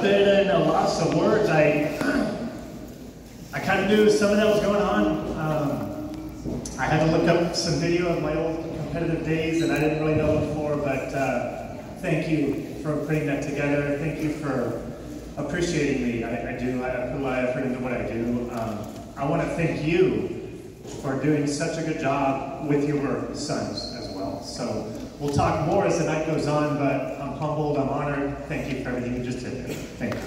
In lots of words, I kind of knew some of that was going on. I had to look up some video of my old competitive days, and I didn't really know what for, but thank you for putting that together. Thank you for appreciating me. I do. I put a lot of effort into what I do. I want to thank you for doing such a good job with your sons as well. So we'll talk more as the night goes on, but I'm humbled, I'm honored. Thank you for everything you just did. Thank you.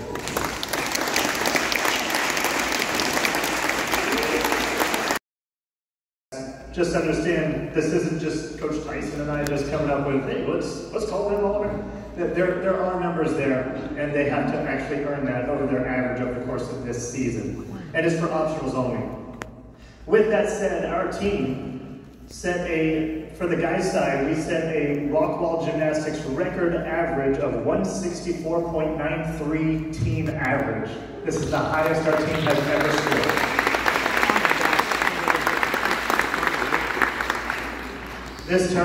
Just understand, this isn't just Coach Tyson and I just coming up with, hey, let's call them all over. There are numbers there, and they have to actually earn that over their average over the course of this season. And it's for optionals only. With that said, our team set for the guys' side, we set a Rockwall Gymnastics record average of 164.93 team average. This is the highest our team has ever scored. This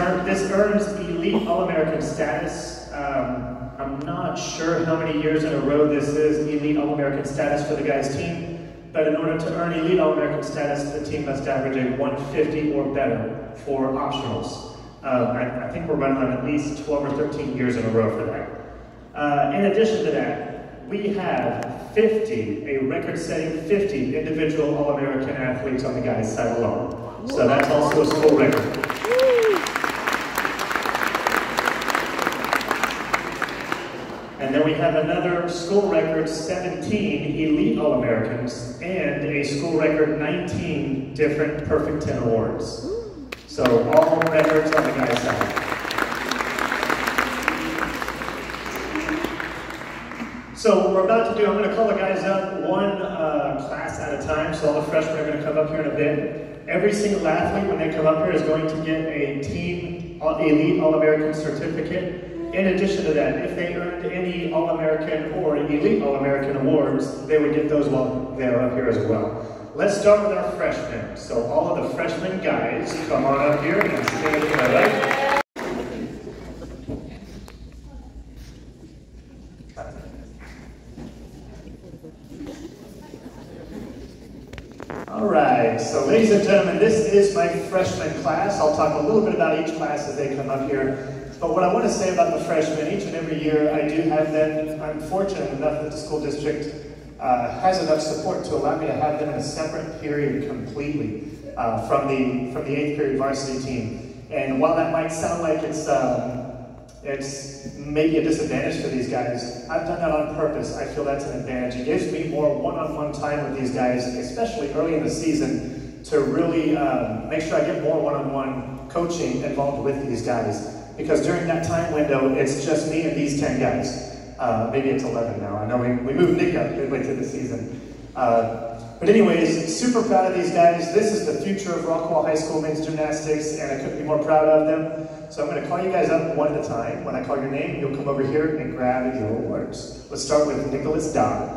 earns elite All-American status. I'm not sure how many years in a row this is elite All-American status for the guys' team, but in order to earn elite All-American status, the team must average a 150 or better for optionals. I think we're running on at least 12 or 13 years in a row for that. In addition to that, we have a record-setting 50 individual All-American athletes on the guys' side alone. So that's also a school record. And then we have another school record 17 elite All-Americans and a school record 19 different Perfect 10 awards. So all records on the guys' side. So what we're about to do, I'm going to call the guys up one class at a time. So all the freshmen are going to come up here in a bit. Every single athlete, when they come up here, is going to get a team elite All-American certificate. In addition to that, if they earned any All-American or elite All-American awards, they would get those while they're up here as well. Let's start with our freshmen. So all of the freshman guys, come on up here and stand to my right. All right, so ladies and gentlemen, this is my freshman class. I'll talk a little bit about each class as they come up here. But what I want to say about the freshmen, each and every year I do have them. I'm fortunate enough that the school district has enough support to allow me to have them in a separate period completely from the 8th period varsity team. And while that might sound like it's maybe a disadvantage for these guys, I've done that on purpose. I feel that's an advantage. It gives me more one-on-one time with these guys, especially early in the season, to really make sure I get more one-on-one coaching involved with these guys. Because during that time window, it's just me and these 10 guys. Maybe it's 11 now. I know we moved Nick up midway through the season. But anyways, super proud of these guys. This is the future of Rockwall High School men's gymnastics, and I couldn't be more proud of them. So I'm going to call you guys up one at a time. When I call your name, you'll come over here and grab your awards. Let's start with Nicholas Dodd.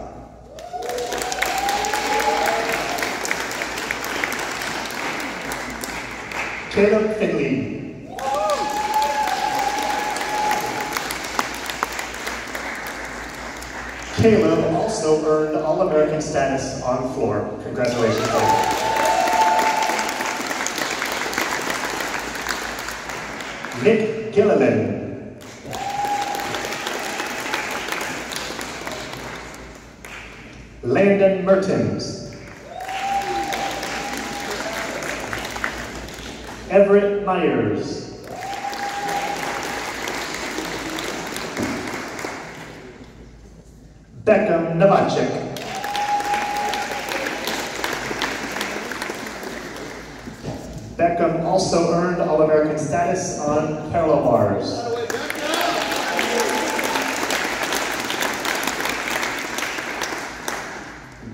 Caleb Finley. Caleb also earned All-American status on floor. Congratulations, Caleb. Nick Gilliland. Landon Mertens. Everett Myers. Beckham Novacek. Beckham also earned All-American status on parallel bars.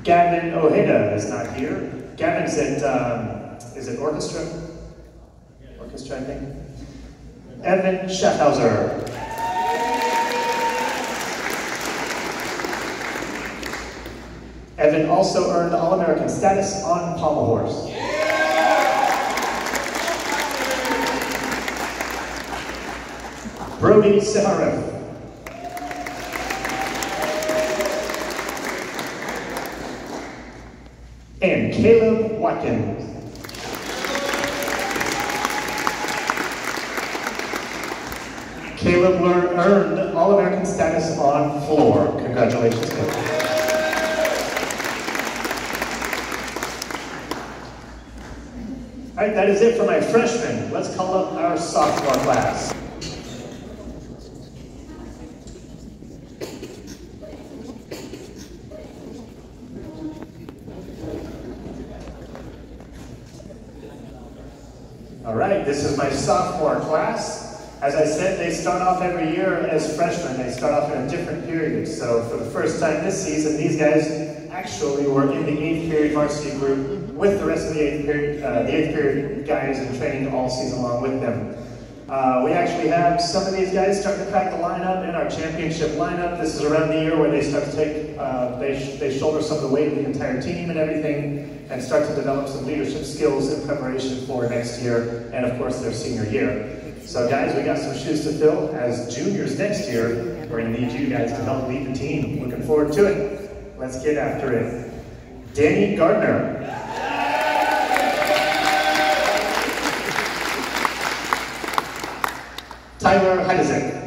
Gavin Ojeda is not here. Gavin's at, is it orchestra? Orchestra, I think. Evan Schaffhauser. Evan also earned All-American status on pommel horse. Brody Saharev. and Caleb Watkins. Caleb earned All-American status on floor. Congratulations, Caleb. All right, that is it for my freshmen. Let's call up our sophomore class. All right, this is my sophomore class. As I said, they start off every year as freshmen. They start off in a different period. So for the first time this season, these guys actually were in the 8th period varsity group with the rest of the 8th period guys in training all season long with them. We actually have some of these guys starting to crack the lineup in our championship lineup. This is around the year where they start to take, they shoulder some of the weight of the entire team and everything, and start to develop some leadership skills in preparation for next year, and of course their senior year. So guys, we got some shoes to fill. As juniors next year, we're going to need you guys to help lead the team. Looking forward to it. Let's get after it. Danny Gardner. Tyler Heidezek.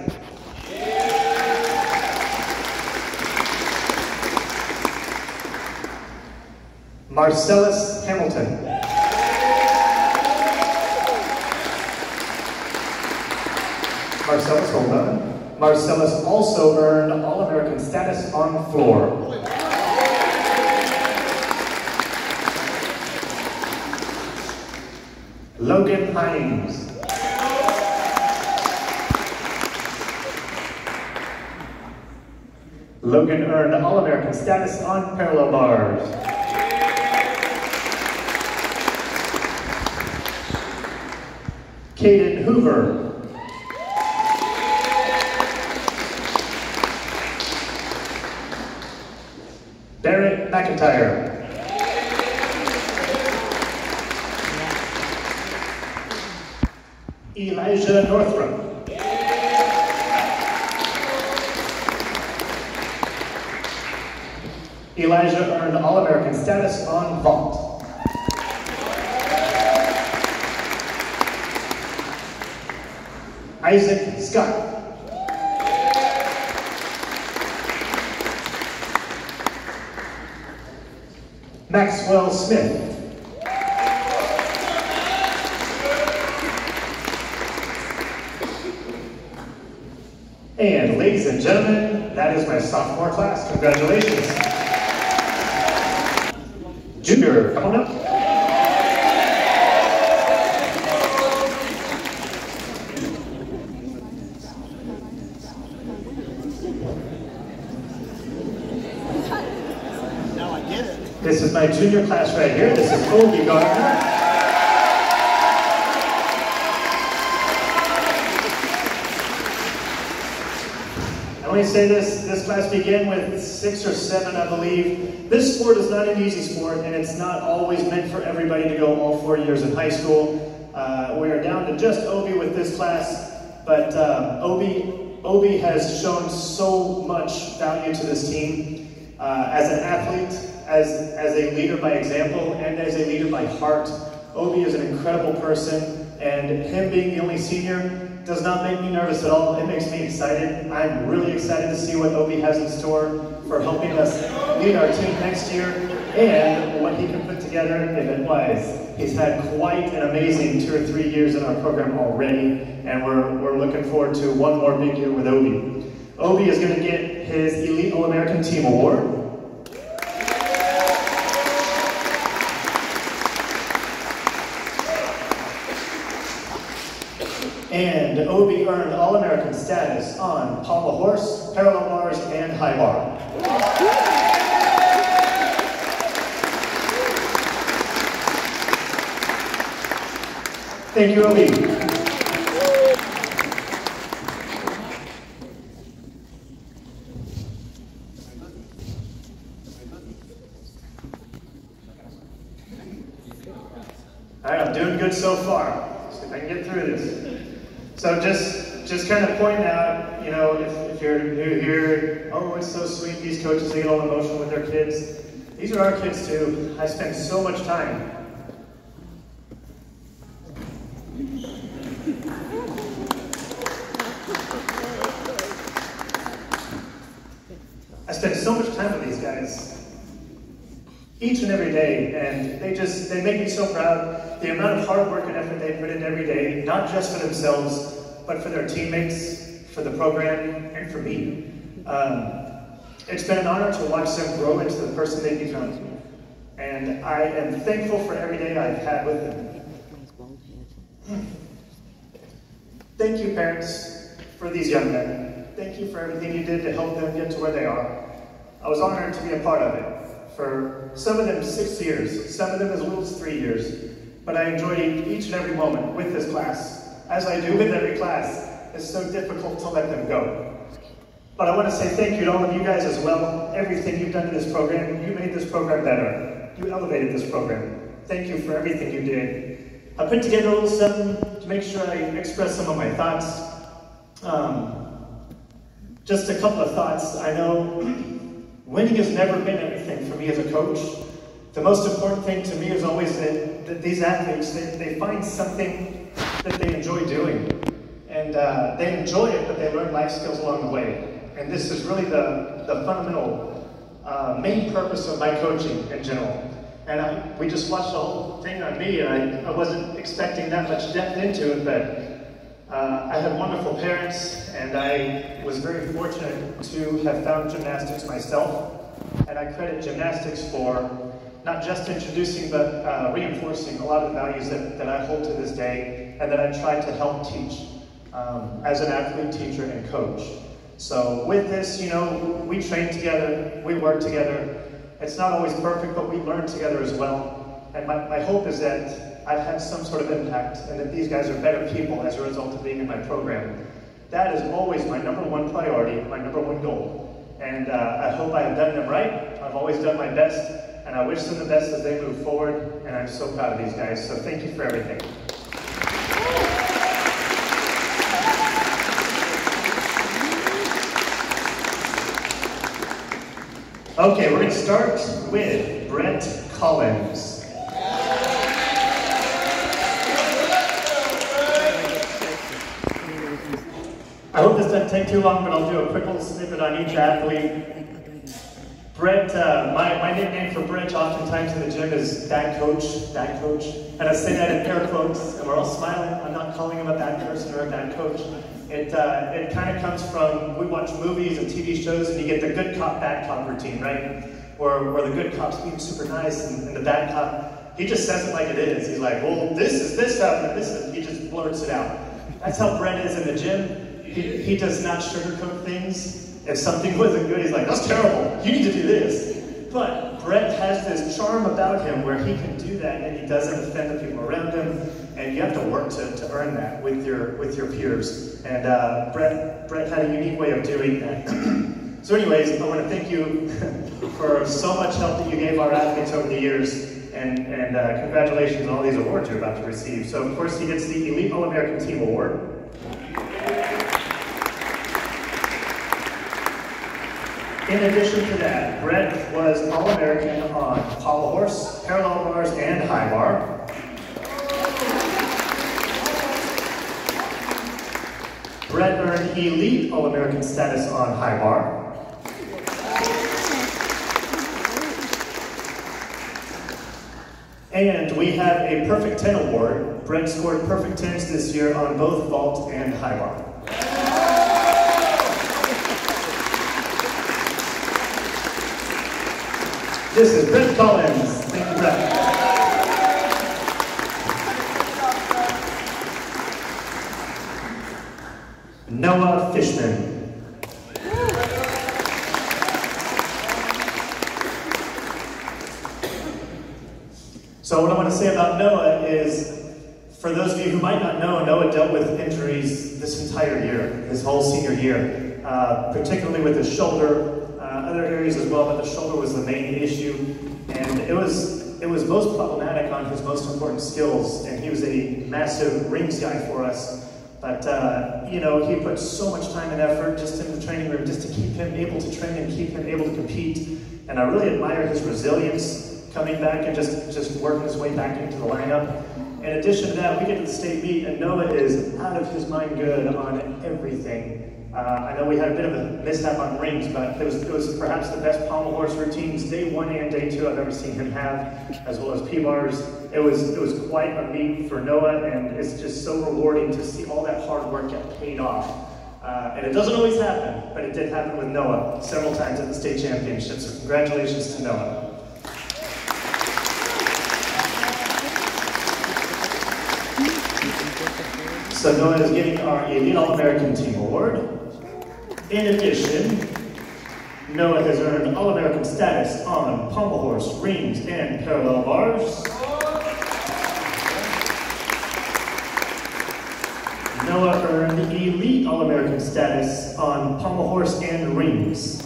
Marcellus Hamilton. Marcellus, hold on. Marcellus also earned All-American status on floor. Logan Hines. Logan earned All-American status on parallel bars. Caden Hoover. Barrett McIntyre. Elijah Northrup. Elijah earned All-American status on vault. Isaac Scott. Maxwell Smith. And ladies and gentlemen, that is my sophomore class. Congratulations. Junior, come on up. Now I get it. This is my junior class right here. This is Colby Gardner. Let me say this class began with 6 or 7, I believe. This sport is not an easy sport, and it's not always meant for everybody to go all 4 years in high school. We are down to just Obi with this class, but Obi has shown so much value to this team as an athlete, as a leader by example, and as a leader by heart. Obi is an incredible person, and him being the only senior does not make me nervous at all. It makes me excited. I'm really excited to see what Obi has in store for helping us lead our team next year and what he can put together if it was. He's had quite an amazing 2 or 3 years in our program already, and we're looking forward to one more big year with Obi. Obi is going to get his Elite All-American Team Award. And Obi earned All-American status on pommel horse, parallel bars, and high bar. Thank you, Obi. All right, I'm doing good so far. See if I can get through this. So just kind of point out, if you're new here, oh, it's so sweet, these coaches, they get all emotional with their kids. These are our kids too. I spend so much time. I spend so much time with these guys, each and every day, and they make me so proud. The amount of hard work and effort they put in every day, not just for themselves, but for their teammates, for the program, and for me. It's been an honor to watch them grow into the person they become, and I am thankful for every day I've had with them. Thank you, parents, for these young men. Thank you for everything you did to help them get to where they are. I was honored to be a part of it. For some of them, 6 years, some of them as little as 3 years. But I enjoyed each and every moment with this class. As I do with every class, it's so difficult to let them go. But I want to say thank you to all of you guys as well. Everything you've done in this program, you made this program better. You elevated this program. Thank you for everything you did. I put together a little something to make sure I express some of my thoughts. Just a couple of thoughts. I know winning has never been anything for me as a coach. The most important thing to me is always that these athletes, they find something that they enjoy doing. And they enjoy it, but they learn life skills along the way. And this is really the fundamental main purpose of my coaching in general. And we just watched the whole thing on me, and I wasn't expecting that much depth into it, but I had wonderful parents, and I was very fortunate to have found gymnastics myself. And I credit gymnastics for not just introducing, but reinforcing a lot of the values that I hold to this day, and that I try to help teach as an athlete, teacher, and coach. So with this, you know, we train together, we work together. It's not always perfect, but we learn together as well. And my hope is that I've had some sort of impact, and that these guys are better people as a result of being in my program. That is always my #1 priority, my #1 goal. And I hope I have done them right. I've always done my best, and I wish them the best as they move forward, and I'm so proud of these guys. So thank you for everything. Okay, we're going to start with Brett Collins. I hope this doesn't take too long, but I'll do a quick little snippet on each athlete. Brett, my nickname for Brett oftentimes in the gym is bad coach. And I say that in air quotes, and we're all smiling. I'm not calling him a bad person or a bad coach. It kind of comes from, we watch movies and TV shows, and you get the good cop, bad cop routine, right? Where the good cop's being super nice, and the bad cop, he just says it like it is. He's like, well, this is this stuff, and this is, he just blurts it out. That's how Brett is in the gym. He does not sugarcoat things. If something wasn't good, he's like, that's terrible, you need to do this. But Brett has this charm about him where he can do that, and he doesn't offend the people around him, and you have to work to earn that with your peers. And Brett had a unique way of doing that. So anyways, I want to thank you for so much help that you gave our athletes over the years, and congratulations on all these awards you're about to receive. So of course he gets the Elite All-American Team Award. In addition to that, Brett was All-American on pommel horse, parallel bars, and high bar. Brett earned Elite All-American status on high bar. And we have a Perfect 10 award. Brett scored Perfect 10s this year on both vault and high bar. This is Brett Collins. Thank you, Brett. Noah Fishman. So what I want to say about Noah is, for those of you who might not know, Noah dealt with injuries this entire year, his whole senior year, particularly with his shoulder. Other areas as well, but the shoulder was the main issue, and it was most problematic on his most important skills, and he was a massive rings guy for us. But, you know, he put so much time and effort just in the training room just to keep him able to train and keep him able to compete. And I really admire his resilience coming back and just working his way back into the lineup. In addition to that, we get to the state meet and Noah is out of his mind good on everything. I know we had a bit of a mishap on rings, but it was perhaps the best pommel horse routines day 1 and day 2 I've ever seen him have, as well as P-bars. It was quite a meet for Noah, and it's just so rewarding to see all that hard work get paid off. And it doesn't always happen, but it did happen with Noah several times at the state championships. So congratulations to Noah. So Noah is getting our Elite All-American Team Award. In addition, Noah has earned All-American status on pommel horse, rings, and parallel bars. Noah earned Elite All-American status on pommel horse and rings.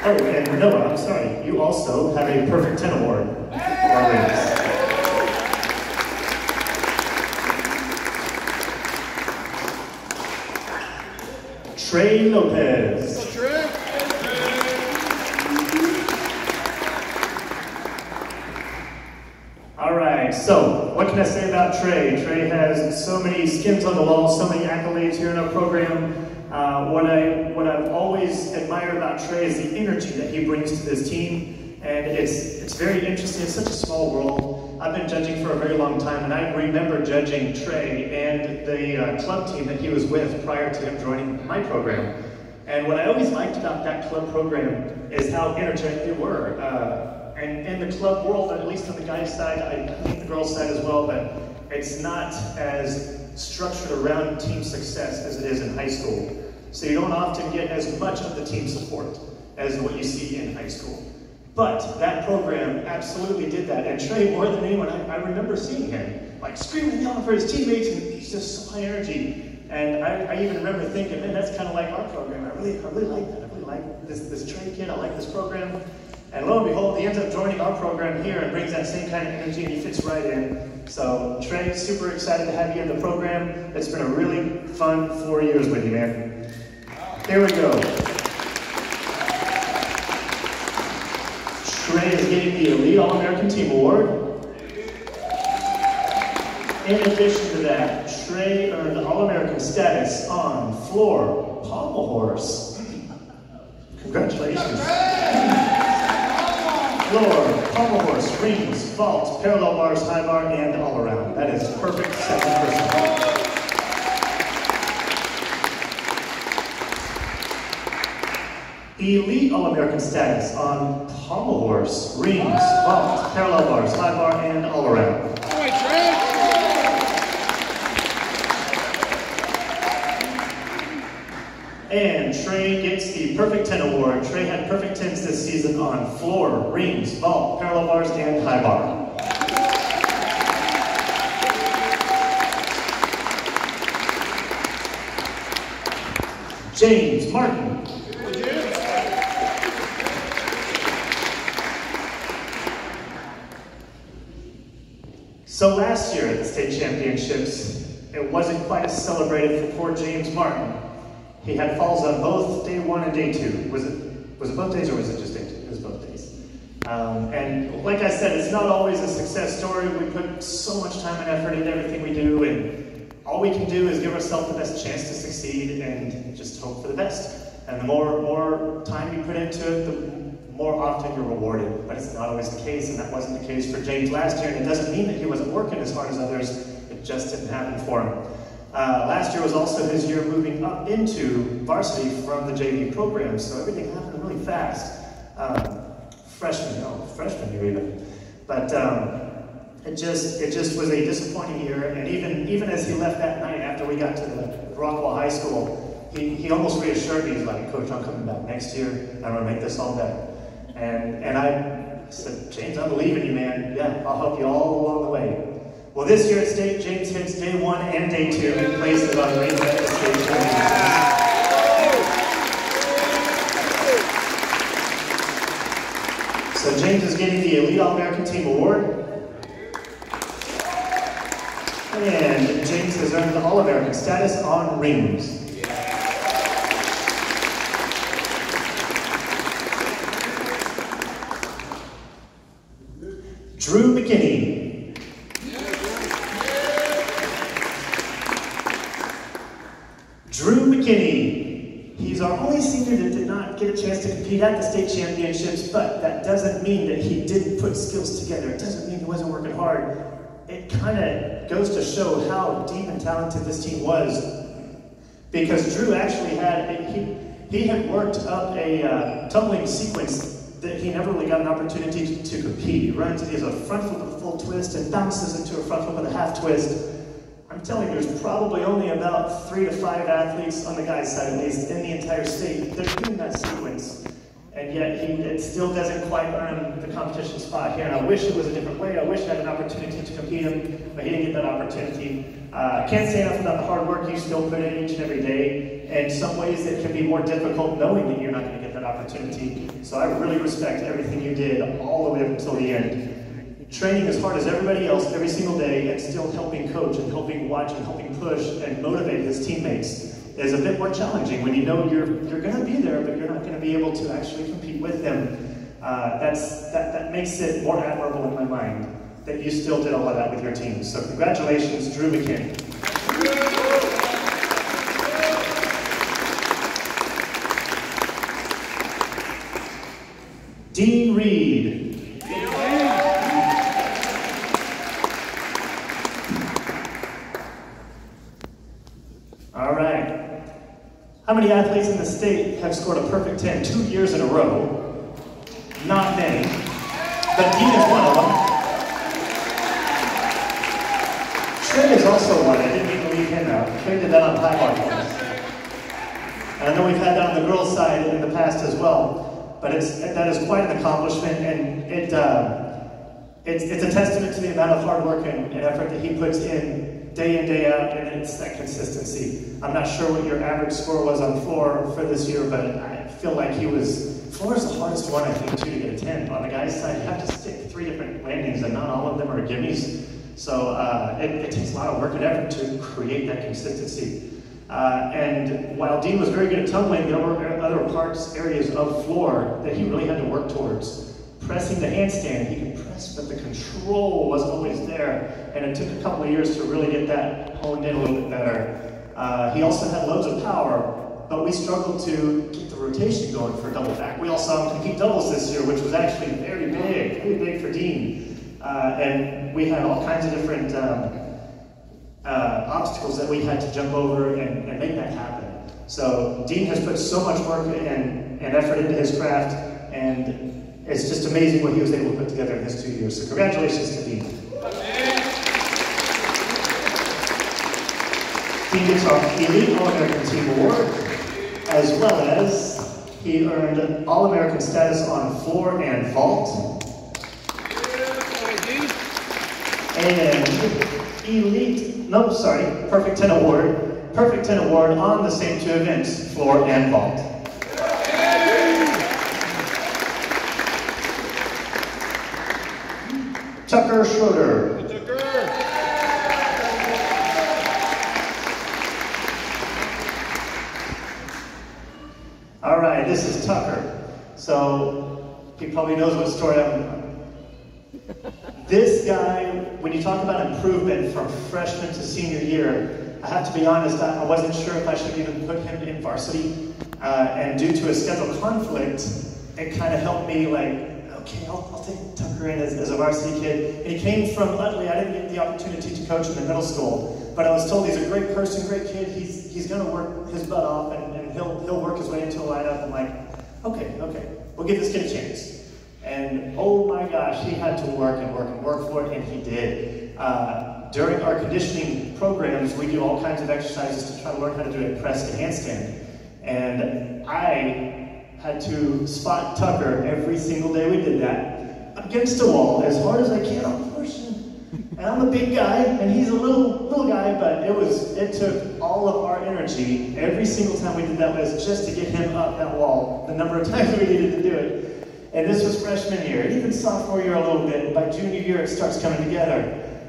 Oh, and Noah, I'm sorry, you also have a Perfect 10 award for rings. Trey Lopez. All right, so what can I say about Trey? Trey has so many skins on the wall, so many accolades here in our program. What I've always admired about Trey is the energy that he brings to this team, and it's very interesting. It's such a small world. I've been judging for a very long time, and I remember judging Trey and the club team that he was with prior to him joining my program. And what I always liked about that club program is how energetic they were. And in the club world, at least on the guys' side, I think the girls' side as well, but it's not as structured around team success as it is in high school. So you don't often get as much of the team support as what you see in high school. But that program absolutely did that. And Trey, more than anyone, I remember seeing him like screaming and yelling for his teammates, and he's just so high energy. And I even remember thinking, man, that's kind of like our program. I really like that. I really like this Trey kid. I like this program. And lo and behold, he ends up joining our program here and brings that same kind of energy, and he fits right in. So Trey, super excited to have you in the program. It's been a really fun 4 years with you, man. Here we go. Trey is getting the Elite All-American Team Award. In addition to that, Trey earned All-American status on floor pommel horse. Congratulations. Floor, pommel horse, rings, vault, parallel bars, high bar, and all around. That is perfect second person. Elite All-American status on pommel horse, rings, vault, parallel bars, high bar, and all around. And Trey gets the Perfect 10 award. Trey had Perfect 10s this season on floor, rings, vault, parallel bars, and high bar. James Martin. So last year at the state championships, it wasn't quite as celebrated for poor James Martin. He had falls on both day 1 and day 2. Was it both days, or was it just day 2? It was both days. And like I said, it's not always a success story. We put so much time and effort into everything we do, and all we can do is give ourselves the best chance to succeed and just hope for the best. And the more time you put into it, the more often you're rewarded. But it's not always the case, and that wasn't the case for James last year. And it doesn't mean that he wasn't working as hard as others. It just didn't happen for him. Last year was also his year moving up into varsity from the JV program, so everything happened really fast. Freshman year even. But it just was a disappointing year, and even as he left that night after we got to the Rockwall High School, he almost reassured me. He's like, "Coach, I'm coming back next year. I'm gonna make this all better." And I said, "James, I believe in you, man. Yeah, I'll help you all along the way." Well, this year at state, James hits day 1 and day 2 in places on rings at the state championships. So James is getting the Elite All-American Team Award. And James has earned the All-American status on rings. Drew McKinney. Drew McKinney. He's our only senior that did not get a chance to compete at the state championships, but that doesn't mean that he didn't put skills together. It doesn't mean he wasn't working hard. It kind of goes to show how deep and talented this team was, because Drew actually he had worked up a tumbling sequence that he never really got an opportunity to compete. He runs, he has a front flip with a full twist and bounces into a front flip with a half twist. I'm telling you, there's probably only about 3 to 5 athletes on the guys' side, at least, in the entire state that are doing that sequence. And yet, it still doesn't quite earn the competition spot here. And I wish it was a different way. I wish I had an opportunity to compete him, but he didn't get that opportunity. Can't say enough about the hard work you still put in each and every day. And some ways it can be more difficult knowing that you're not going to get that opportunity. So I really respect everything you did all the way up until the end. Training as hard as everybody else every single day and still helping coach and helping watch and helping push and motivate his teammates is a bit more challenging when you know you're going to be there, but you're not going to be able to actually compete with them. That makes it more admirable in my mind that you still did all of that with your team. So congratulations, Drew McKinney. Dean Reed. All right. How many athletes in the state have scored a perfect 10 2 years in a row? Not many. But Dean is one of them. Trey is also one. I didn't mean to leave him out. Trey did that on high bar points. And I know we've had that on the girls' side in the past as well. But that is quite an accomplishment, and it's a testament to the amount of hard work and effort that he puts in day out, and it's that consistency. I'm not sure what your average score was on floor for this year, but I feel like floor is the hardest one, I think, too, to get a 10. On the guys' side, you have to stick 3 different landings, and not all of them are gimmies. So it takes a lot of work and effort to create that consistency. And while Dean was very good at tumbling, there were other areas of floor that he really had to work towards. Pressing the handstand, he could press, but the control wasn't always there. And it took a couple of years to really get that honed in a little bit better. He also had loads of power, but we struggled to get the rotation going for double back. We all saw him compete doubles this year, which was actually very big for Dean. And we had all kinds of different obstacles that we had to jump over and make that happen. So Dean has put so much work and effort into his craft, and it's just amazing what he was able to put together in his 2 years. So congratulations to Dean. Dean gets our Elite All-American Team Award, as well as he earned All-American status on floor and vault. And Perfect 10 Award. Perfect 10 Award on the same 2 events, floor and vault. Tucker Schroeder. All right, this is Tucker. So he probably knows what story I'm. This guy, when you talk about improvement from freshman to senior year, I have to be honest, I wasn't sure if I should even put him in varsity. And due to a schedule conflict, it kind of helped me okay, I'll take Tucker in as a varsity kid. And he came from Utley. I didn't get the opportunity to coach him in middle school, but I was told he's a great person, great kid. He's going to work his butt off, and he'll work his way into a lineup. I'm like, okay, we'll give this kid a chance. And oh my gosh, he had to work for it, and he did. During our conditioning programs, we do all kinds of exercises to try to learn how to do a press and handstand. And I had to spot Tucker every single day we did that, against a wall, as hard as I can. I'm pushing. And I'm a big guy, and he's a little guy, but it took all of our energy every single time we did that was just to get him up that wall, the number of times we needed to do it. And this was freshman year, and even sophomore year a little bit. By junior year, it starts coming together.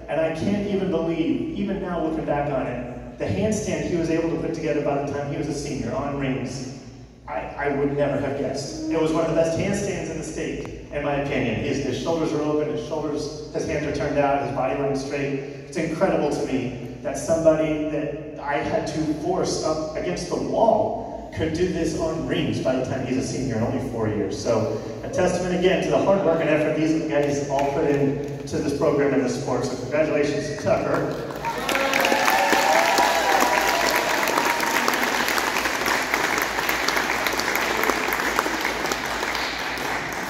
And I can't even believe, even now looking back on it, the handstand he was able to put together by the time he was a senior on rings, I would never have guessed. It was one of the best handstands in the state, in my opinion. His shoulders are open, his hands are turned out, his body line straight. It's incredible to me that somebody that I had to force up against the wall could do this on rings by the time he's a senior in only 4 years. So a testament again to the hard work and effort these guys all put into this program and this sport. So congratulations to Tucker.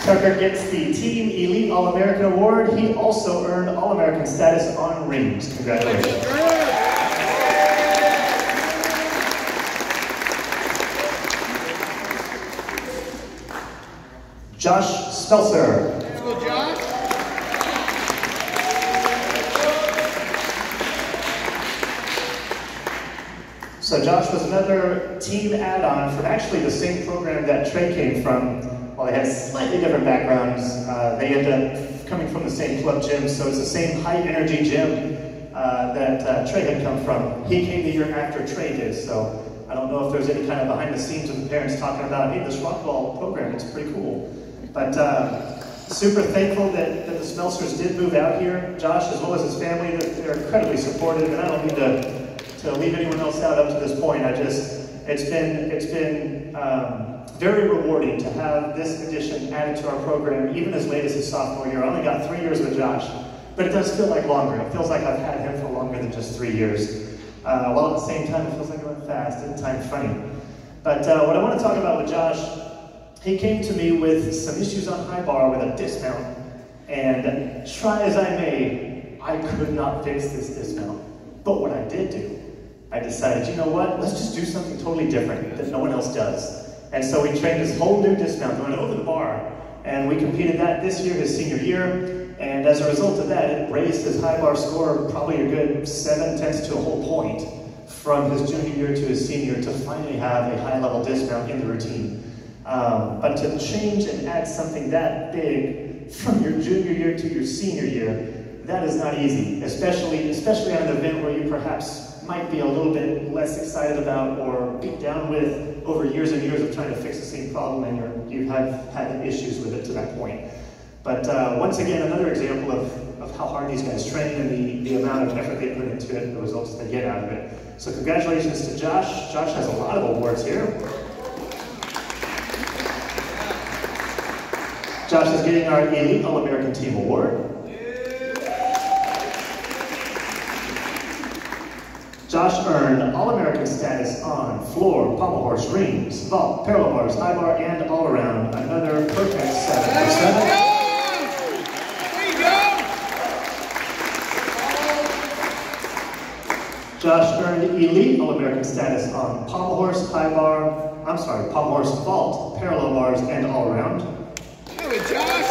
Tucker gets the Team Elite All-American Award. He also earned All-American status on rings. Congratulations. Josh Spelser. Let's go, Josh. So Josh was another team add-on from actually the same program that Trey came from. While they had slightly different backgrounds, they ended up coming from the same club gym, so it's the same high-energy gym that Trey had come from. He came the year after Trey did, so I don't know if there's any kind of behind the scenes of the parents talking about, hey, this Rockwall program, it's pretty cool. But super thankful that the Smelsers did move out here. Josh, as well as his family, they're incredibly supportive, and I don't mean to leave anyone else out up to this point. It's been very rewarding to have this addition added to our program, even as late as his sophomore year. I only got 3 years with Josh, but it does feel like longer. It feels like I've had him for longer than just 3 years. While at the same time, it feels like it went fast and time funny. But what I want to talk about with Josh, he came to me with some issues on high bar with a dismount, and try as I may, I could not fix this dismount. But what I did do, I decided, you know what, let's just do something totally different that no one else does. And so we trained this whole new dismount going over the bar, and we competed that this year, his senior year, and as a result of that, it raised his high bar score probably a good 7/10 to a whole point from his junior year to his senior to finally have a high-level dismount in the routine. But to change and add something that big from your junior year to your senior year, that is not easy, especially on an event where you perhaps might be a little bit less excited about or beat down with over years and years of trying to fix the same problem, and you have had issues with it to that point. But once again, another example of how hard these guys train and the amount of effort they put into it and the results they get out of it. So congratulations to Josh. Josh has a lot of awards here. Josh is getting our Elite All-American Team Award. Josh earned All-American status on floor, pommel horse, rings, vault, parallel bars, high bar, and all-around. Another perfect 7/7. Josh earned Elite All-American status on pommel horse, pommel horse, vault, parallel bars, and all-around. Good, Josh.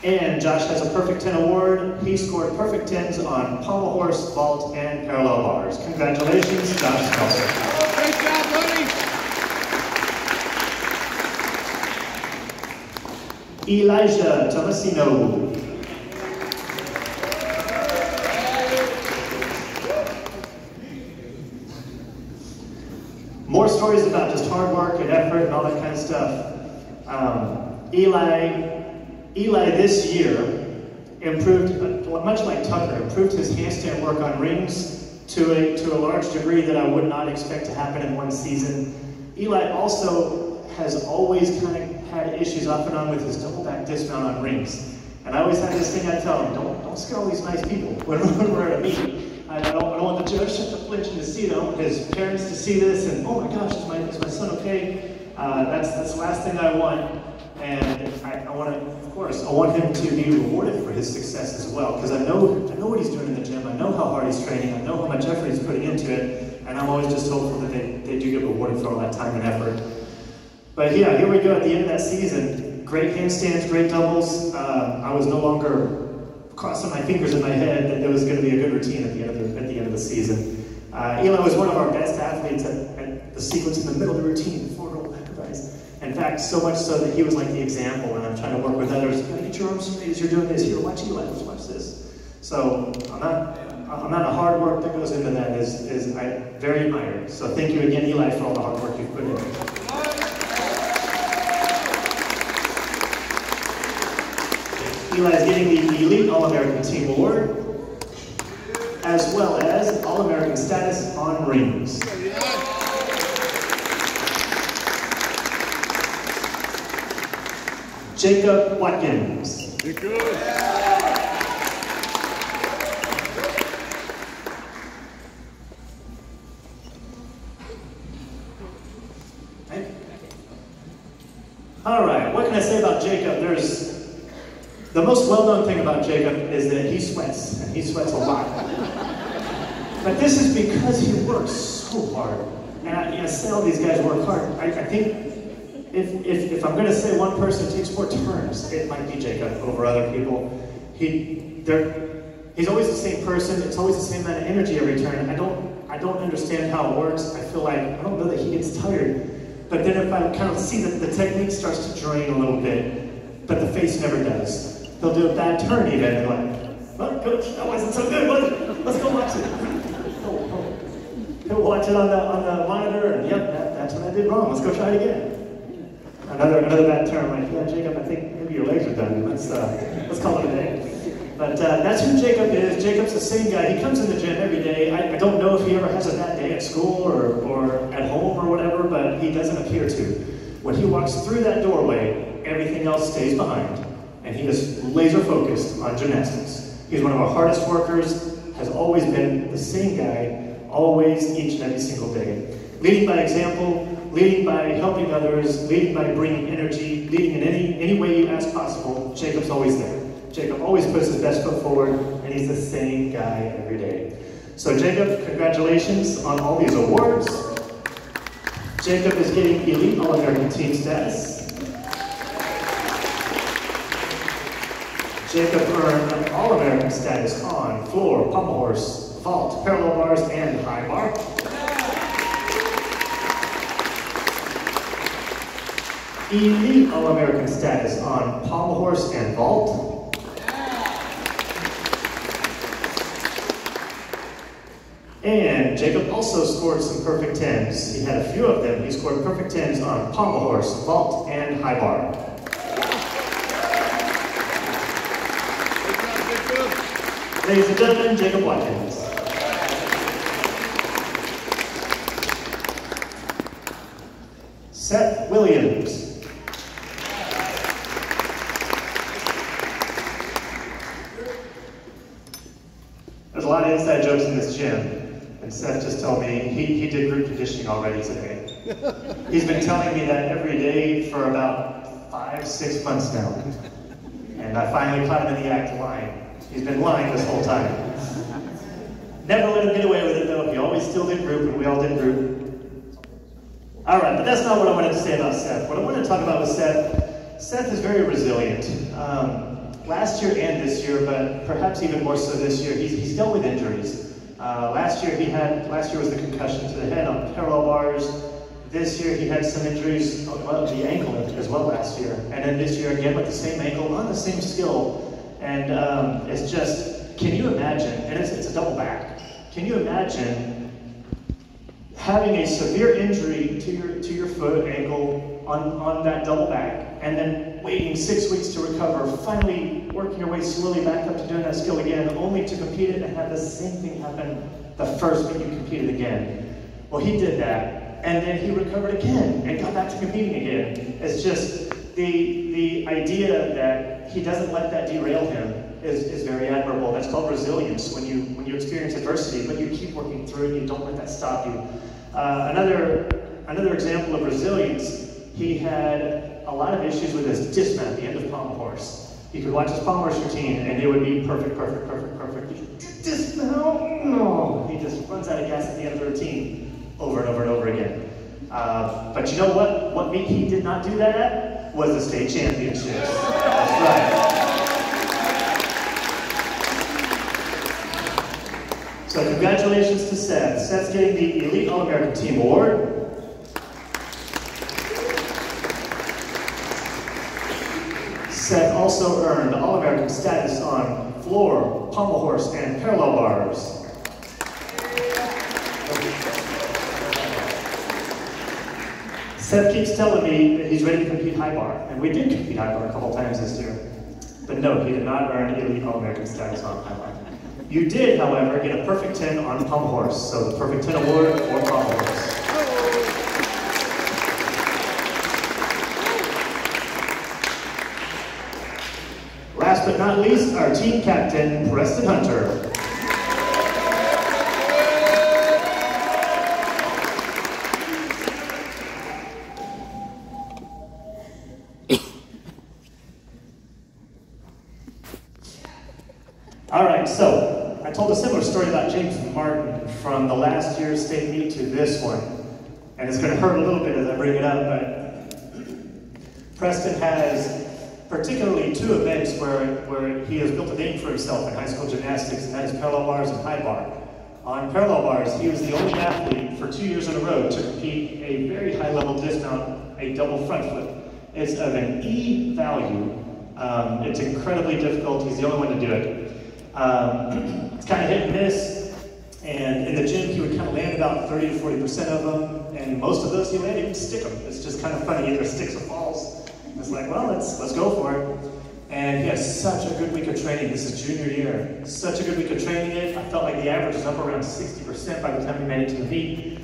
And Josh has a Perfect 10 award. He scored perfect 10s on pommel horse, vault, and parallel bars. Congratulations, Josh Spelser. Great job, buddy. Elijah Tomasino. More stories about just hard work and effort and all that kind of stuff. Eli this year improved, much like Tucker, improved his handstand work on rings to a large degree that I would not expect to happen in one season. Eli also has always kind of had issues off and on with his double back dismount on rings. And I always had this thing I tell him, don't scare all these nice people when we're at a meet. I don't want the judge to flinch and to see them. I want his parents to see this and, oh my gosh, is my son okay? That's the last thing I want. And I want to, of course, I want him to be rewarded for his success as well, because I know what he's doing in the gym. I know how hard he's training. I know how much effort he's putting into it, and I'm always just hopeful that they do get rewarded for all that time and effort. But yeah, here we go at the end of that season. Great handstands, great doubles. I was no longer crossing my fingers in my head that there was going to be a good routine at the end of the season. Eli was one of our best athletes at the sequence in the middle of the routine, the forward roll, back rise. In fact, so much so that he was like the example, and I'm trying to work with others. You gotta get your arms straight as you're doing this. Here, watch Eli, watch this. So I'm not a hard work that goes into that is I very admire. So thank you again, Eli, for all the hard work you've put in. Eli is getting the Elite All-American Team Award, as well as All-American status on rings. Jacob Watkins. You're good. All right, what can I say about Jacob? The most well-known thing about Jacob is that he sweats, and he sweats a lot. But this is because he works so hard. And I say all these guys work hard. I think if I'm going to say one person who takes more turns, it might be Jacob over other people. He's always the same person. It's always the same amount of energy every turn. I don't understand how it works. I feel like, I don't know that he gets tired. But then if I kind of see that the technique starts to drain a little bit, but the face never does. They'll do a bad turn even, and like, well, coach, that wasn't so good, was it? Let's go watch it. He'll watch it on the monitor, and yep, that's what I did wrong. Let's go try it again. Another bad turn, like, yeah, Jacob, I think maybe your legs are done. Let's call it a day. But that's who Jacob is. Jacob's the same guy. He comes in the gym every day. I don't know if he ever has a bad day at school or at home or whatever, but he doesn't appear to. When he walks through that doorway, everything else stays behind. And he is laser focused on gymnastics. He's one of our hardest workers, has always been the same guy, always, each and every single day. Leading by example, leading by helping others, leading by bringing energy, leading in any way you ask possible. Jacob's always there. Jacob always puts his best foot forward, and he's the same guy every day. So Jacob, congratulations on all these awards. Jacob is getting Elite All-American Team status. Jacob earned an All-American status on floor, pommel horse, vault, parallel bars, and high bar. Elite All-American status on pommel horse and vault. And Jacob also scored some perfect 10s. He had a few of them. He scored perfect 10s on pommel horse, vault, and high bar. Ladies and gentlemen, Jacob Watkins. Seth Williams. There's a lot of inside jokes in this gym. And Seth just told me he did group conditioning already today. He's been telling me that every day for about 5-6 months now. And I finally caught him in the act lying. He's been lying this whole time. Never let him get away with it though. He always still did group, and we all did group. All right, but that's not what I wanted to say about Seth. What I wanted to talk about with Seth is very resilient. Last year and this year, but perhaps even more so this year, he's dealt with injuries. Last year was the concussion to the head on parallel bars. This year he had some injuries, well, the ankle as well last year. And then this year again with the same ankle, on the same skill. And it's just, can you imagine, and it's a double back. Can you imagine having a severe injury to your foot, ankle, on that double back, and then waiting 6 weeks to recover, finally working your way slowly back up to doing that skill again, only to compete it and have the same thing happen the first week you competed again. Well, he did that, and then he recovered again and got back to competing again. It's just the idea that he doesn't let that derail him is very admirable. That's called resilience, when you experience adversity, but you keep working through it, you don't let that stop you. Another example of resilience, he had a lot of issues with his dismount at the end of pommel horse. You could watch his pommel horse routine and it would be perfect. Dismount, no. He just runs out of gas at the end of the routine over and over and over again. But you know what meet he did not do that at? Was the state championships. That's right. So congratulations to Seth. Seth's getting the Elite All-American Team Award. Seth also earned All-American status on floor, pommel horse, and parallel bars. Seth keeps telling me that he's ready to compete high bar, and we did compete high bar a couple times this year. But no, he did not earn Elite All-American status on high bar. You did, however, get a perfect 10 on pommel horse, so the perfect 10 award for pommel horse. Last but not least, our team captain, Preston Hunter. All right, so I told a similar story about James Martin from the last year's state meet to this one. And it's going to hurt a little bit as I bring it up, but Preston has particularly two events where he has built a name for himself in high school gymnastics, and that is parallel bars and high bar. On parallel bars, he was the only athlete for 2 years in a row to compete a very high level dismount, a double front flip. It's of an E value. It's incredibly difficult. He's the only one to do it. It's kind of hit and miss, and in the gym he would kind of land about 30 to 40% of them, and most of those he landed, he would stick them. It's just kind of funny, either sticks or falls. It's like, well, let's go for it. And he has such a good week of training. This is junior year. Such a good week of training. I felt like the average was up around 60% by the time he made it to the meet.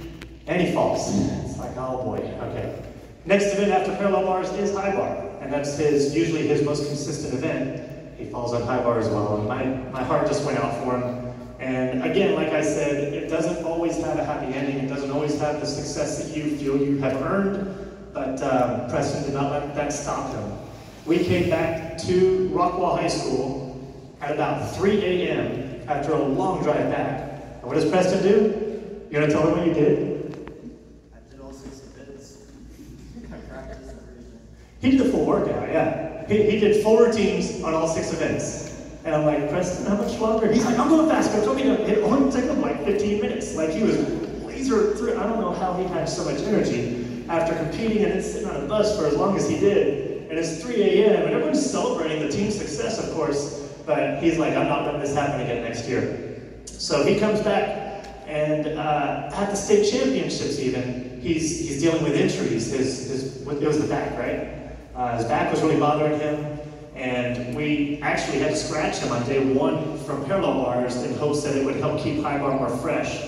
And he falls. It's like, oh boy, okay. Next event after parallel bars is high bar. And that's usually his most consistent event. He falls on high bar as well. And my heart just went out for him. And again, like I said, it doesn't always have a happy ending. It doesn't always have the success that you feel you have earned. But Preston did not let that stop him. We came back to Rockwall High School at about 3 a.m. after a long drive back. And what does Preston do? You want to tell them what you did? I did all 6 events. I practiced everything. He did the full workout, yeah. He did full routines on all 6 events. And I'm like, Preston, how much longer? He's like, I'm going faster. It only took him like 15 minutes. Like he was laser through. I don't know how he had so much energy after competing and then sitting on a bus for as long as he did. And it's 3 a.m. and everyone's celebrating the team's success, of course, but he's like, I'm not letting this happen again next year. So he comes back, and at the state championships even, he's dealing with injuries. It was the back, right? His back was really bothering him, and we actually had to scratch him on day 1 from parallel bars in hopes that it would help keep high bar more fresh.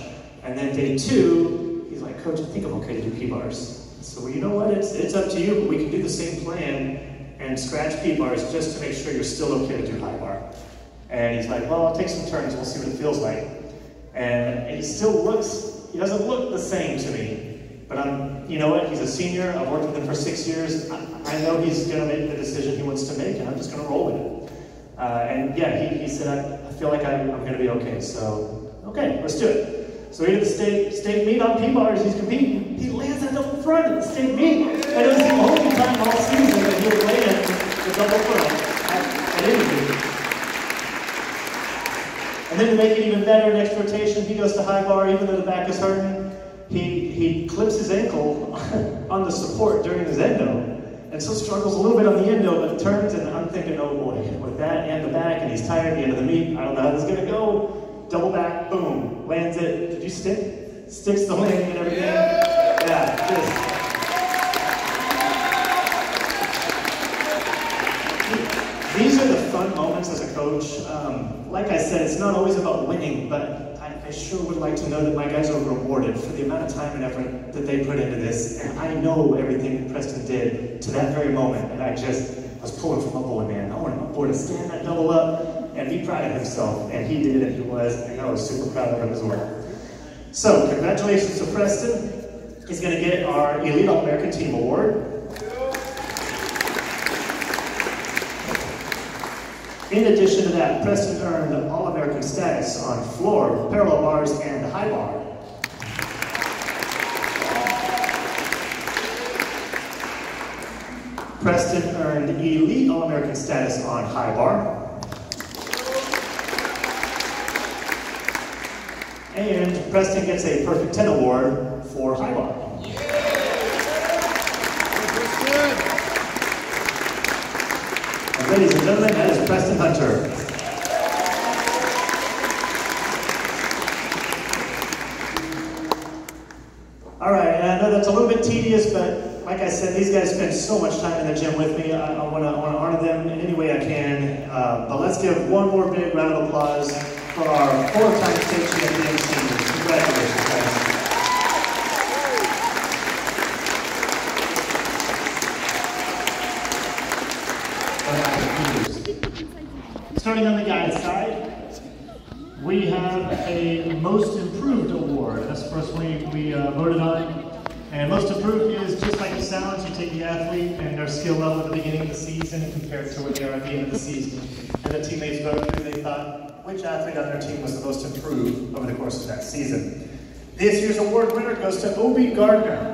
And then day 2, he's like, Coach, I think I'm okay to do P-bars. So well, you know what, it's up to you, but we can do the same plan and scratch P-bars just to make sure you're still okay to do high bar. And he's like, well, I'll take some turns, we'll see what it feels like. And he doesn't look the same to me, but you know what, he's a senior, I've worked with him for 6 years, I know he's gonna make the decision he wants to make, and I'm just gonna roll with it. And yeah, he said, I feel like I'm gonna be okay, so, okay, let's do it. So we did the state meet on P-bars, he's competing. He lands that double front at the state meet. And it was the only time all season that he would land the double front at any meet. And then to make it even better, next rotation, he goes to high bar, even though the back is hurting. He clips his ankle on the support during his endo. And so struggles a little bit on the endo, but turns, and I'm thinking, oh boy, with that and the back, and he's tired at the end of the meet, I don't know how this is gonna go. Double back, boom, lands it. Did you stick? Sticks the landing and everything. Yeah, these are the fun moments as a coach. Like I said, it's not always about winning, but I sure would like to know that my guys are rewarded for the amount of time and effort that they put into this. And I know everything that Preston did to that very moment, and I was pulling for my boy, man. I wanted my boy to stand that double up and be proud of himself, and he did, and he was, and I was super proud of him as well. So, congratulations to Preston. He's going to get our Elite All-American Team Award. In addition to that, Preston earned All-American status on floor, parallel bars, and high bar. Preston earned Elite All-American status on high bar. And Preston gets a Perfect 10 award for high bar. And ladies and gentlemen, that is Preston Hunter. All right, and I know that's a little bit tedious, but like I said, these guys spend so much time in the gym with me. I want to honor them in any way I can. But let's give one more big round of applause for our four-time state champion seniors. Congratulations, guys. Starting on the guys' side, we have a Most Improved Award. That's the first one we voted on. And Most Improved is just like it sounds. You take the athlete and their skill level at the beginning of the season and compare it to where they are at the end of the season. And the teammates voted who they thought which athlete on their team was the most improved over the course of that season. This year's award winner goes to Obi Gardner.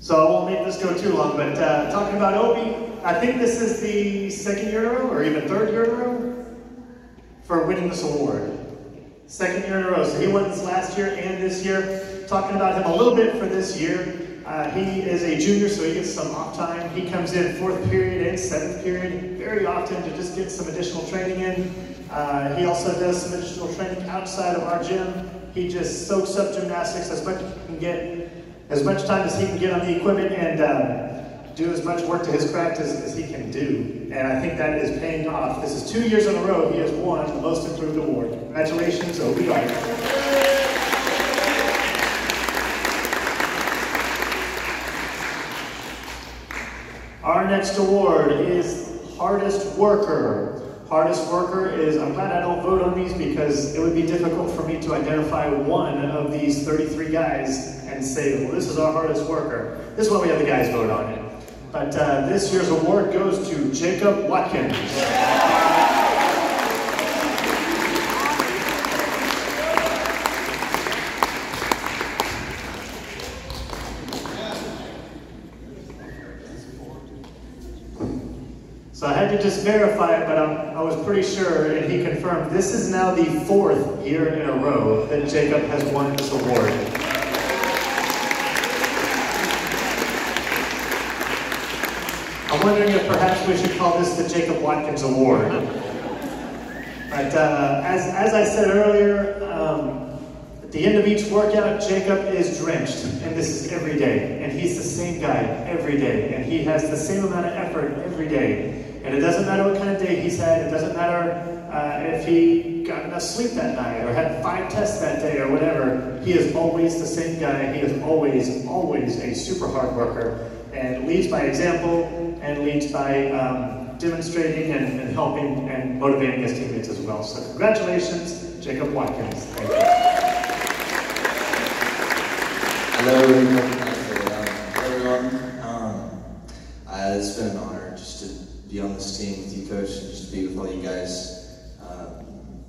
So I won't make this go too long, but talking about Obi, I think this is the second year in a row, or even third year in a row, for winning this award. Second year in a row. So he won this last year and this year. Talking about him a little bit for this year, he is a junior, so he gets some off time. He comes in 4th period and 7th period very often to just get some additional training in. He also does some additional training outside of our gym. He just soaks up gymnastics as much as he can get. As much time as he can get on the equipment and do as much work to his craft as he can do. And I think that is paying off. This is 2 years in a row he has won the Most Improved Award. Congratulations, Obi Gardner. Our next award is Hardest Worker. Hardest Worker is, I'm glad I don't vote on these because it would be difficult for me to identify one of these 33 guys and say, well, this is our hardest worker. This is why we have the guys vote on it. But this year's award goes to Jacob Watkins. So I had to just verify it, but I was pretty sure, and he confirmed, this is now the 4th year in a row that Jacob has won this award. I'm wondering if perhaps we should call this the Jacob Watkins Award. But as I said earlier, at the end of each workout, Jacob is drenched, and this is every day. And he's the same guy every day, and he has the same amount of effort every day. And it doesn't matter what kind of day he's had, it doesn't matter if he got enough sleep that night, or had 5 tests that day, or whatever. He is always the same guy. He is always, always a super hard worker, and leads by example, and leads by demonstrating and helping and motivating his teammates as well. So congratulations, Jacob Watkins. Thank you. Hello everyone. It's been an honor just to be on this team with you, Coach, and just to be with all you guys.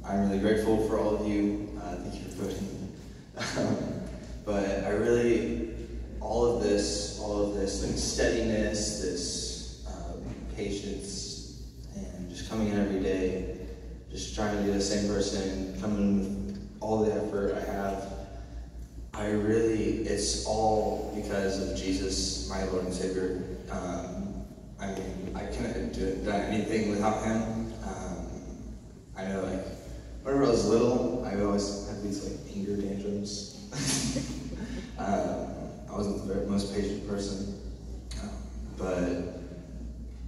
I'm really grateful for all of you. Thank you for voting. But I really, all of this, like steadiness, this patience, and just coming in every day, just trying to be the same person, coming with all the effort I have. It's all because of Jesus, my Lord and Savior. I mean, I couldn't have done anything without Him. I know, like, whenever I was little, I always had these, like, anger tantrums. I wasn't the most patient person. But,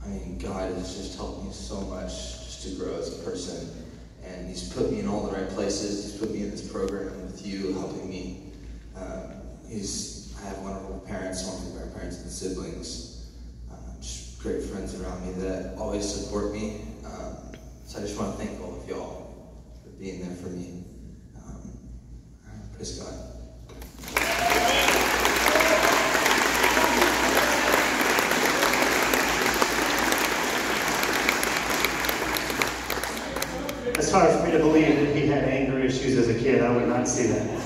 I mean, God has just helped me so much just to grow as a person. And He's put me in all the right places. He's put me in this program with you, helping me. I have wonderful parents, wonderful grandparents and siblings, just great friends around me that always support me. So I just want to thank all of y'all for being there for me. Praise God. It's hard for me to believe that he had anger issues as a kid. I would not see that.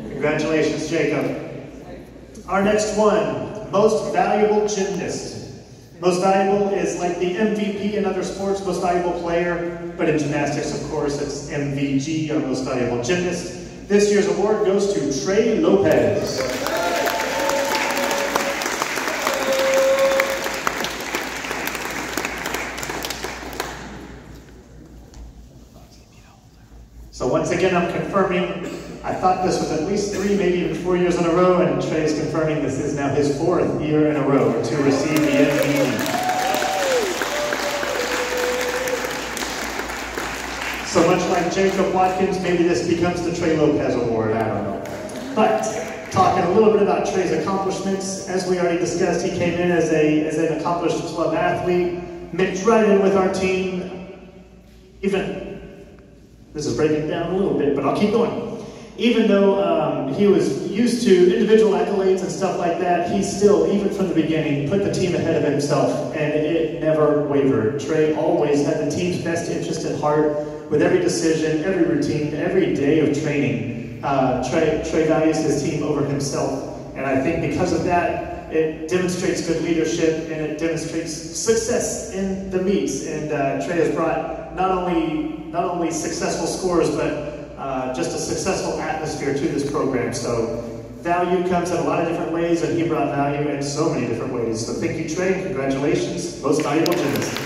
Congratulations, Jacob. Our next one, most valuable gymnast. Most valuable is like the MVP in other sports, most valuable player, but in gymnastics, of course, it's MVG, or most valuable gymnast. This year's award goes to Trey Lopez. So once again, I'm confirming, I thought this was at least 3, maybe even 4 years in a row, and Trey is confirming this is now his 4th year in a row to receive the MVP. So much like Jacob Watkins, maybe this becomes the Trey Lopez Award, I don't know. But talking a little bit about Trey's accomplishments, as we already discussed, he came in as an accomplished club athlete, mixed right in with our team, this is breaking it down a little bit, but I'll keep going. Even though he was used to individual accolades and stuff like that, he still, even from the beginning, put the team ahead of himself, and it never wavered. Trey always had the team's best interest at heart with every decision, every routine, every day of training. Trey values his team over himself, and I think because of that, it demonstrates good leadership and it demonstrates success in the meets. And Trey has brought not only successful scores, but just a successful atmosphere to this program. So value comes in a lot of different ways, and he brought value in so many different ways. So thank you, Trey. Congratulations. Most valuable gymnast.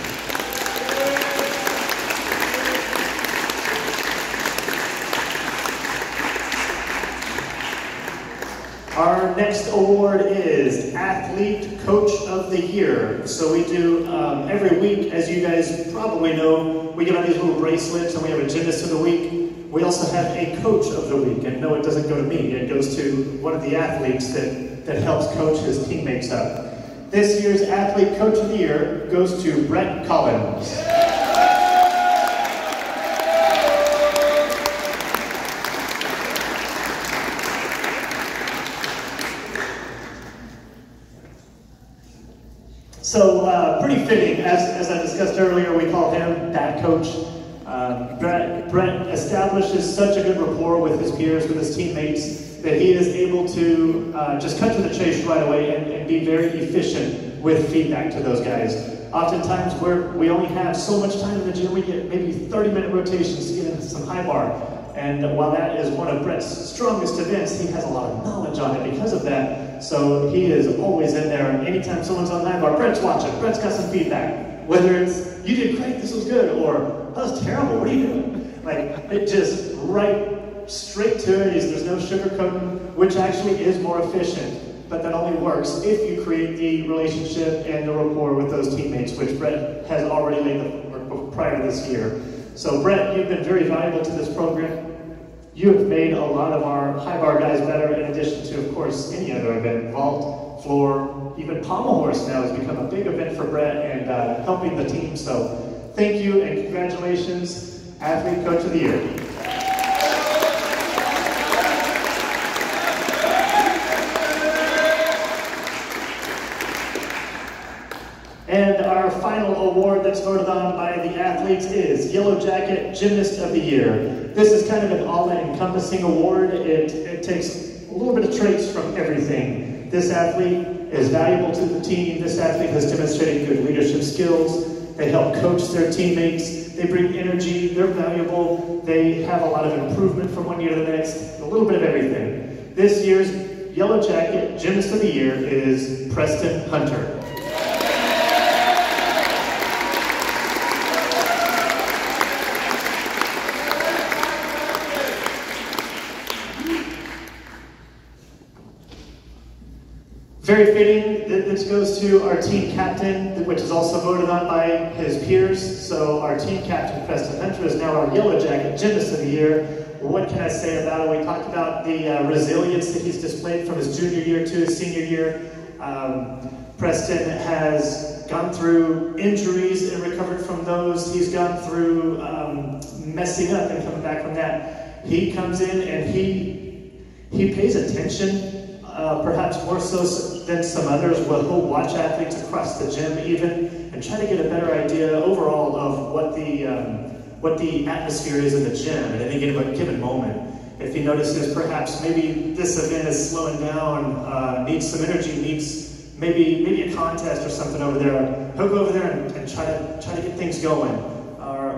Our next award is Athlete Coach of the Year. So we do every week, as you guys probably know, we give out these little bracelets and we have a Gymnast of the Week. We also have a Coach of the Week, and no, it doesn't go to me. It goes to one of the athletes that helps coach his teammates up. This year's Athlete Coach of the Year goes to Brett Collins. So pretty fitting, as I discussed earlier, we call him that coach. Brett establishes such a good rapport with his peers, with his teammates, that he is able to just cut to the chase right away and be very efficient with feedback to those guys. Oftentimes we only have so much time in the gym, we get maybe 30-minute rotations to get into some high bar. And while that is one of Brett's strongest events, he has a lot of knowledge on it because of that. So he is always in there, and anytime someone's on high bar, Brett's watching, Brett's got some feedback. Whether it's, you did great, this was good, or that was terrible, what are you doing? Like, it just right straight to it. There's no sugarcoating, which actually is more efficient, but that only works if you create the relationship and the rapport with those teammates, which Brett has already laid the work prior to this year. So Brett, you've been very valuable to this program. You have made a lot of our high bar guys better, in addition to, of course, any other event, vault, floor, even pommel horse now has become a big event for Brett and helping the team. So thank you and congratulations, Athlete Coach of the Year. And our final award that's voted on by the athletes is Yellow Jacket Gymnast of the Year. This is kind of an all-encompassing award. It takes a little bit of traits from everything. This athlete is valuable to the team. This athlete has demonstrated good leadership skills. They help coach their teammates. They bring energy. They're valuable. They have a lot of improvement from one year to the next. A little bit of everything. This year's Yellow Jacket Gymnast of the Year is Preston Hunter. Very fitting that this goes to our team captain, which is also voted on by his peers. So our team captain, Preston Hunter, is now our Yellow Jacket Gymnast of the Year. What can I say about it? We talked about the resilience that he's displayed from his junior year to his senior year. Preston has gone through injuries and recovered from those. He's gone through messing up and coming back from that. He comes in and he pays attention. Perhaps more so than some others, he'll watch athletes across the gym even and try to get a better idea overall of what what the atmosphere is in the gym at any given moment. If he notices perhaps maybe this event is slowing down, needs some energy, needs maybe a contest or something over there, he'll go over there and try to get things going.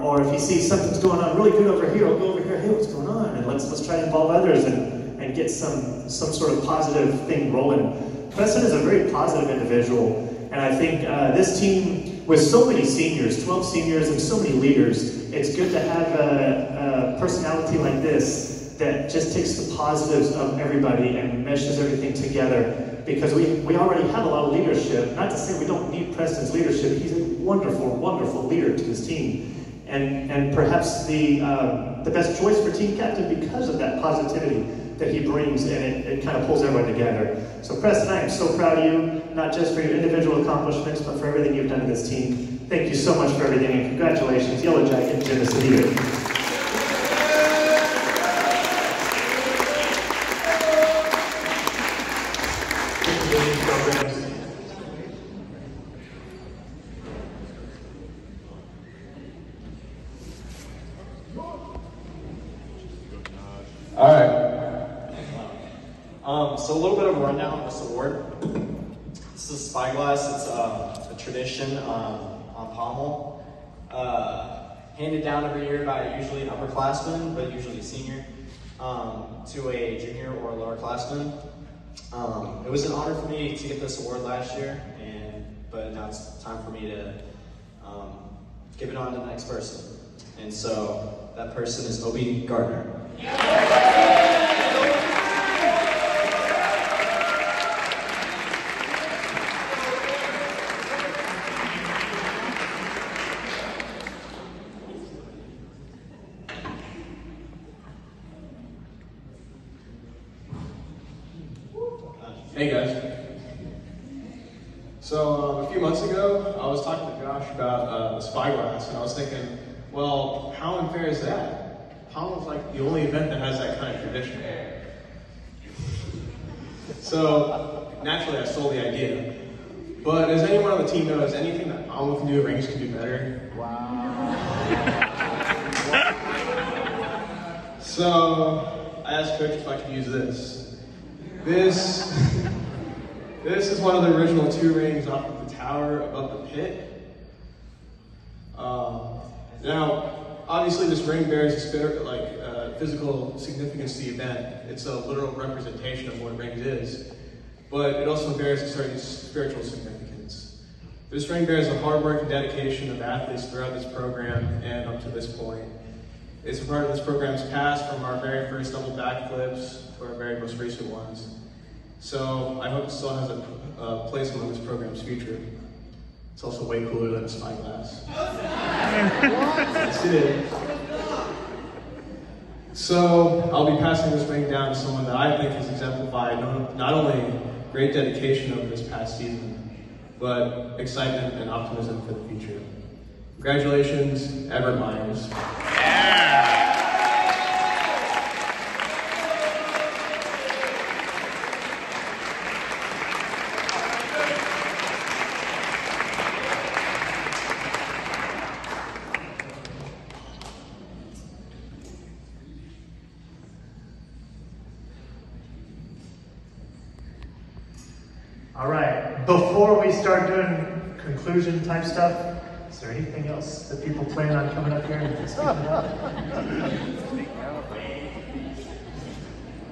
Or if he sees something's going on really good over here, he'll go over here, hey, what's going on? And let's try to involve others and get some sort of positive thing rolling. Preston is a very positive individual, and I think this team, with so many seniors, 12 seniors and so many leaders, it's good to have a personality like this that just takes the positives of everybody and meshes everything together, because we already have a lot of leadership. Not to say we don't need Preston's leadership. He's a wonderful, wonderful leader to this team. And perhaps the best choice for team captain because of that positivity that he brings, and it kind of pulls everyone together. So Preston, I am so proud of you, not just for your individual accomplishments, but for everything you've done to this team. Thank you so much for everything, and congratulations, Yellow Jacket, Gymnast of the Year. All right. So a little bit of a rundown on this award. This is a spyglass. It's a tradition on pommel. Handed down every year by usually an upperclassman, but usually a senior, to a junior or a lower classman. It was an honor for me to get this award last year, but now it's time for me to give it on to the next person. And so that person is Obi Gardner. Hey guys. So a few months ago, I was talking to Josh about the spyglass, and I was thinking, well, how unfair is that? Pommel's like the only event that has that kind of tradition. So naturally, I stole the idea. But as anyone on the team knows, anything that Pommel can do, rings can do better. Wow. So I asked Coach if I could use this. This is one of the original 2 rings off of the tower above the pit. Now, obviously, this ring bears a physical significance to the event. It's a literal representation of what rings is, but it also bears a certain spiritual significance. This ring bears the hard work and dedication of athletes throughout this program and up to this point. It's a part of this program's past, from our very first double backflips to our very most recent ones. So I hope it still has a place in this program's future. It's also way cooler than a spyglass. Yes, it is. So I'll be passing this ring down to someone that I think has exemplified not only great dedication over this past season, but excitement and optimism for the future. Congratulations, Everett Myers. All right, before we start doing conclusion type stuff, is there anything else that people plan on coming up here and speaking about?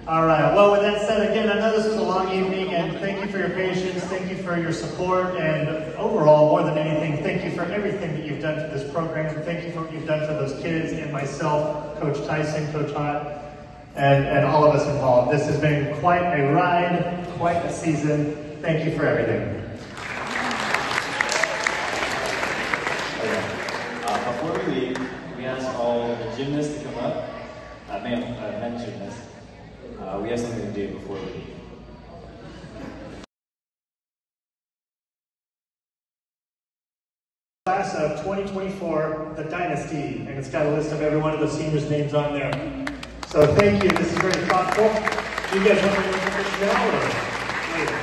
All right, well, with that said, again, I know this was a long evening, and thank you for your patience, thank you for your support, and overall, more than anything, thank you for everything that you've done for this program. Thank you for what you've done for those kids and myself, Coach Tyson, Coach Hott, and all of us involved. This has been quite a ride, quite a season. Thank you for everything. Before we leave, we ask all the gymnasts to come up. Men gymnasts. We have something to do before we leave. Class of 2024, the Dynasty, and it's got a list of every one of the seniors' names on there. So thank you. This is very thoughtful. Do you guys want to information now or later?